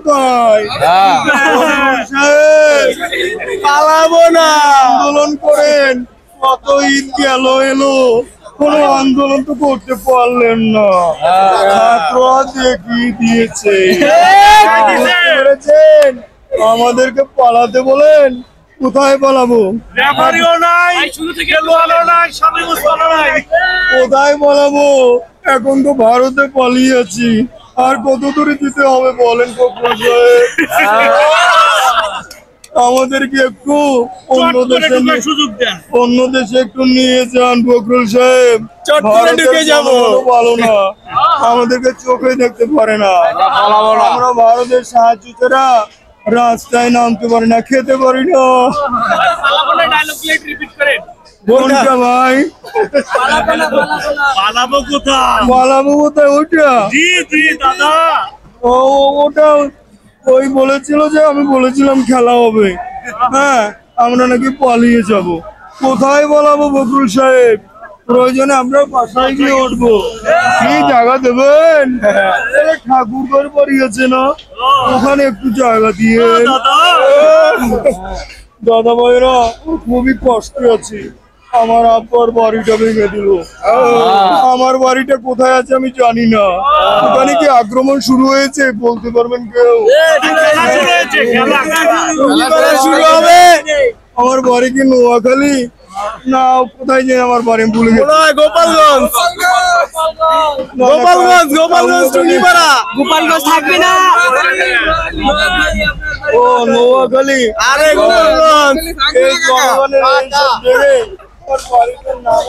কোথায়? পালাবো না, আন্দোলন করেন। কত ঈদ গেল এলো, কোনো আন্দোলন তো করতে পারলেন না। ছাত্ররা দেখিয়ে দিয়েছে। আমাদেরকে পালাতে বলেন, কোথায় পালাবো? কোথায় পালাবো? এখন তো ভারতে পালিয়ে আছি, আর কত দূরে যেতে হবে বলেন ফখরুল সাহেব? আমাদেরকে একটু অন্য দেশে একটু নিয়ে যান ফখরুল সাহেব। ভারতে যাবো ভালো না, আমাদেরকে চোখে দেখতে পারে না। আমরা ভারতের সাহায্য ছাড়া রাস্তায় নামতে পারি না, খেতে পারি না। ভাই পালাবো কোথায়? ওটা ওটা ওই বলেছিল যে, আমি বলেছিলাম খেলা হবে। হ্যাঁ, আমরা নাকি পালিয়ে যাব। কোথায় পালাবো ফখরুল সাহেব? প্রয়োজনে আমরা বাসায় গিয়ে উঠবো। কি জায়গা দেবেন? ঠাকুর ঘর বাড়ি আছে না, ওখানে একটু জায়গা দিয়ে। দাদা ভাইরা খুবই কষ্টে আছি, আমার আব্বার বাড়িটা ভেঙে দিল। আমার বাড়িটা কোথায় আছে আমি জানি না। ওখানে কি আক্রমণ শুরু হয়েছে বলতে পারবেন কেউ? শুরু হবে। আমার বাড়ি কি নোয়াখালী না কোথায় যে আমার বাড়ি ভুলে গেছি? গোপালগঞ্জ টুনিপাড়া। গোপালগঞ্জ থাকবে না। ও নোয়াখালী। আরে গোপালগঞ্জ এই জনগণের এইসব জেনে আমার বাড়িটার নাম